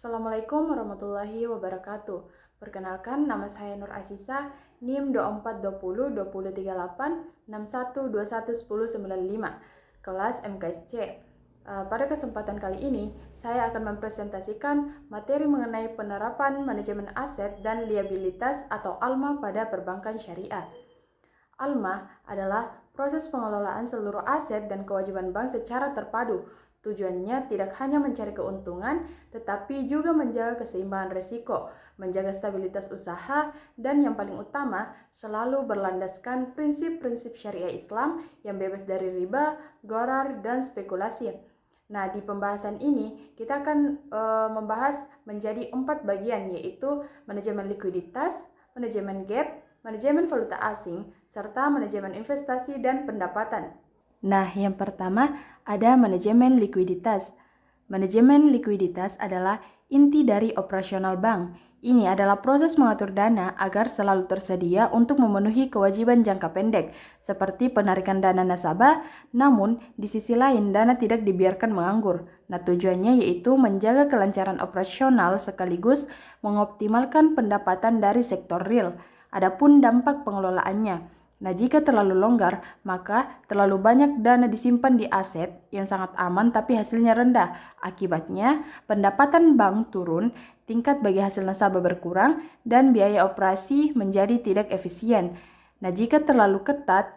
Assalamualaikum warahmatullahi wabarakatuh. Perkenalkan, nama saya Nur Asisa, NIM 2420203861211095, kelas MKSC. Pada kesempatan kali ini, saya akan mempresentasikan materi mengenai penerapan manajemen aset dan liabilitas atau ALMA pada perbankan syariah. ALMA adalah proses pengelolaan seluruh aset dan kewajiban bank secara terpadu. Tujuannya tidak hanya mencari keuntungan, tetapi juga menjaga keseimbangan risiko, menjaga stabilitas usaha, dan yang paling utama, selalu berlandaskan prinsip-prinsip syariah Islam yang bebas dari riba, gharar, dan spekulasi. Nah, di pembahasan ini kita akan membahas menjadi 4 bagian, yaitu manajemen likuiditas, manajemen gap, manajemen valuta asing, serta manajemen investasi dan pendapatan. Nah, yang pertama ada manajemen likuiditas. Manajemen likuiditas adalah inti dari operasional bank. Ini adalah proses mengatur dana agar selalu tersedia untuk memenuhi kewajiban jangka pendek, seperti penarikan dana nasabah, namun di sisi lain dana tidak dibiarkan menganggur. Nah, tujuannya yaitu menjaga kelancaran operasional sekaligus mengoptimalkan pendapatan dari sektor real. Adapun dampak pengelolaannya. Nah, jika terlalu longgar, maka terlalu banyak dana disimpan di aset yang sangat aman tapi hasilnya rendah. Akibatnya, pendapatan bank turun, tingkat bagi hasil nasabah berkurang, dan biaya operasi menjadi tidak efisien. Nah, jika terlalu ketat,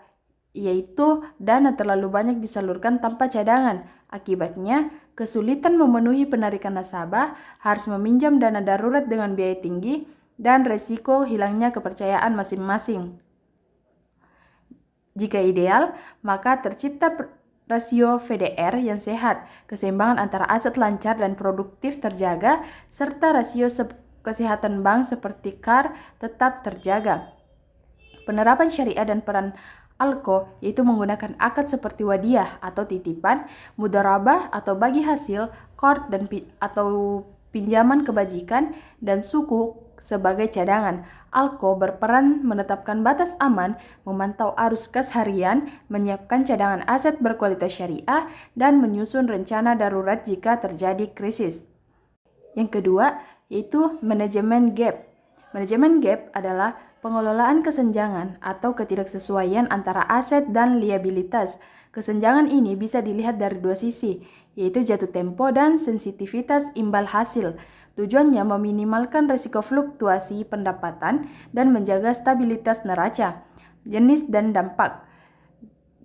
yaitu dana terlalu banyak disalurkan tanpa cadangan. Akibatnya, kesulitan memenuhi penarikan nasabah, harus meminjam dana darurat dengan biaya tinggi, dan resiko hilangnya kepercayaan masing-masing. Jika ideal, maka tercipta rasio VDR yang sehat, keseimbangan antara aset lancar dan produktif terjaga, serta rasio kesehatan bank seperti CAR tetap terjaga. Penerapan syariah dan peran ALCO yaitu menggunakan akad seperti wadiah atau titipan, mudharabah atau bagi hasil, qard atau pinjaman kebajikan, dan suku sebagai cadangan. ALCO berperan menetapkan batas aman, memantau arus kas harian, menyiapkan cadangan aset berkualitas syariah, dan menyusun rencana darurat jika terjadi krisis. Yang kedua, yaitu manajemen gap. Manajemen gap adalah pengelolaan kesenjangan atau ketidaksesuaian antara aset dan liabilitas. Kesenjangan ini bisa dilihat dari dua sisi, yaitu jatuh tempo dan sensitivitas imbal hasil. Tujuannya meminimalkan risiko fluktuasi pendapatan dan menjaga stabilitas neraca. Jenis dan dampak.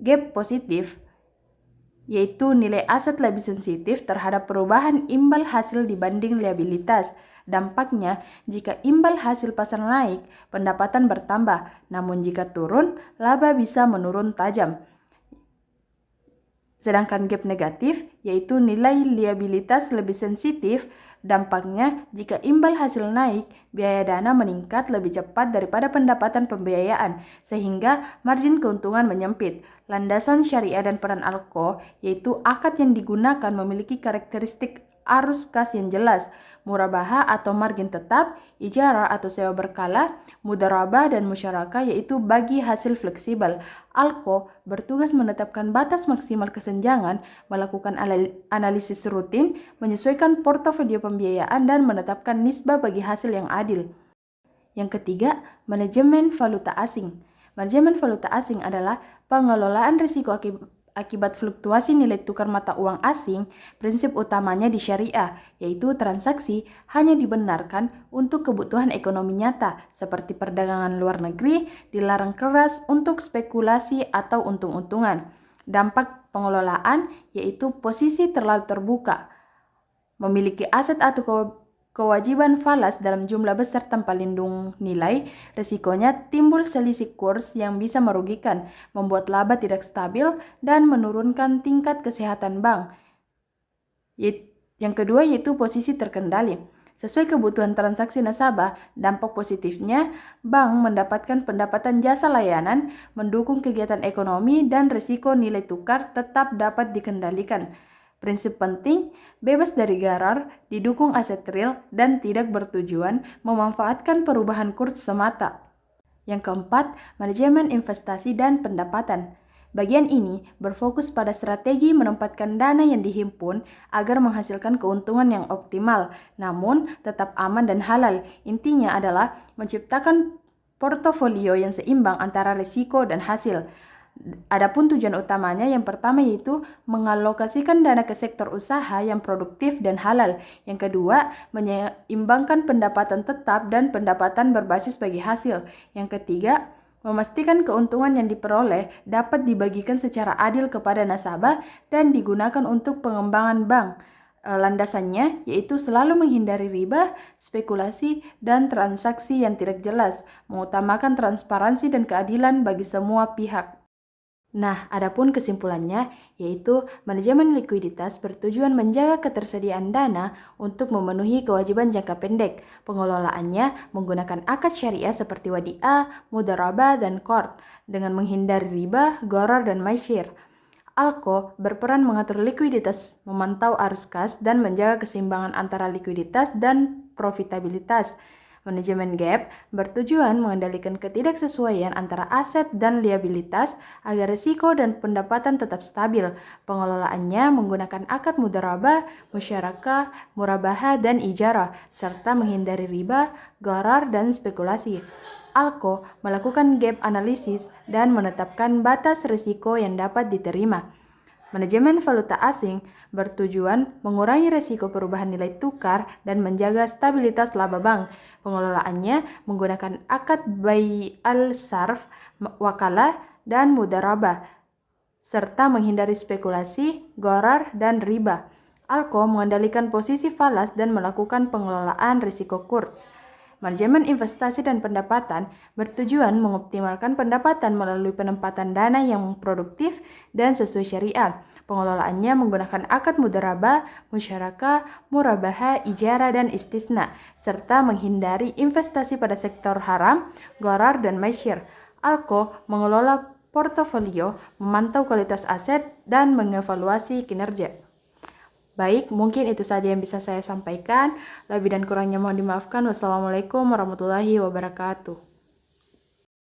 Gap positif yaitu nilai aset lebih sensitif terhadap perubahan imbal hasil dibanding liabilitas. Dampaknya, jika imbal hasil pasar naik, pendapatan bertambah, namun jika turun, laba bisa menurun tajam. Sedangkan gap negatif, yaitu nilai liabilitas lebih sensitif, dampaknya jika imbal hasil naik, biaya dana meningkat lebih cepat daripada pendapatan pembiayaan, sehingga margin keuntungan menyempit. Landasan syariah dan peran ALCO, yaitu akad yang digunakan memiliki karakteristik arus kas yang jelas, murabaha atau margin tetap, ijarah atau sewa berkala, mudharabah dan musyarakah yaitu bagi hasil fleksibel. ALCO bertugas menetapkan batas maksimal kesenjangan, melakukan analisis rutin, menyesuaikan portofolio pembiayaan dan menetapkan nisbah bagi hasil yang adil. Yang ketiga, manajemen valuta asing. Manajemen valuta asing adalah pengelolaan risiko akibat fluktuasi nilai tukar mata uang asing. Prinsip utamanya di syariah, yaitu transaksi hanya dibenarkan untuk kebutuhan ekonomi nyata, seperti perdagangan luar negeri, dilarang keras untuk spekulasi atau untung-untungan. Dampak pengelolaan yaitu posisi terlalu terbuka, memiliki aset atau kewajiban falas dalam jumlah besar tanpa lindung nilai, risikonya timbul selisih kurs yang bisa merugikan, membuat laba tidak stabil, dan menurunkan tingkat kesehatan bank. Yang kedua yaitu posisi terkendali. Sesuai kebutuhan transaksi nasabah, dampak positifnya, bank mendapatkan pendapatan jasa layanan, mendukung kegiatan ekonomi, dan risiko nilai tukar tetap dapat dikendalikan. Prinsip penting, bebas dari gharar, didukung aset real, dan tidak bertujuan memanfaatkan perubahan kurs semata. Yang keempat, manajemen investasi dan pendapatan. Bagian ini berfokus pada strategi menempatkan dana yang dihimpun agar menghasilkan keuntungan yang optimal, namun tetap aman dan halal. Intinya adalah menciptakan portofolio yang seimbang antara risiko dan hasil. Adapun tujuan utamanya yang pertama yaitu mengalokasikan dana ke sektor usaha yang produktif dan halal. Yang kedua, menyeimbangkan pendapatan tetap dan pendapatan berbasis bagi hasil. Yang ketiga, memastikan keuntungan yang diperoleh dapat dibagikan secara adil kepada nasabah dan digunakan untuk pengembangan bank. Landasannya yaitu selalu menghindari riba, spekulasi, dan transaksi yang tidak jelas, mengutamakan transparansi dan keadilan bagi semua pihak. Nah, adapun kesimpulannya yaitu manajemen likuiditas bertujuan menjaga ketersediaan dana untuk memenuhi kewajiban jangka pendek. Pengelolaannya menggunakan akad syariah seperti wadiah, mudharabah, dan qard dengan menghindari riba, gharar, dan maisir. ALCO berperan mengatur likuiditas, memantau arus kas, dan menjaga keseimbangan antara likuiditas dan profitabilitas. Manajemen gap bertujuan mengendalikan ketidaksesuaian antara aset dan liabilitas agar risiko dan pendapatan tetap stabil. Pengelolaannya menggunakan akad mudharabah, musyarakah, murabahah, dan ijarah, serta menghindari riba, gharar, dan spekulasi. ALCO melakukan gap analisis dan menetapkan batas risiko yang dapat diterima. Manajemen valuta asing bertujuan mengurangi risiko perubahan nilai tukar dan menjaga stabilitas laba bank. Pengelolaannya menggunakan akad bai al-sarf, wakalah, dan mudharabah, serta menghindari spekulasi, gharar, dan riba. ALCO mengendalikan posisi falas dan melakukan pengelolaan risiko kurs. Manajemen investasi dan pendapatan bertujuan mengoptimalkan pendapatan melalui penempatan dana yang produktif dan sesuai syariah. Pengelolaannya menggunakan akad mudharabah, musyarakah, murabahah, ijarah, dan istisna, serta menghindari investasi pada sektor haram, gharar, dan maisir. ALCO mengelola portofolio, memantau kualitas aset, dan mengevaluasi kinerja. Baik, mungkin itu saja yang bisa saya sampaikan. Lebih dan kurangnya mohon dimaafkan. Wassalamualaikum warahmatullahi wabarakatuh.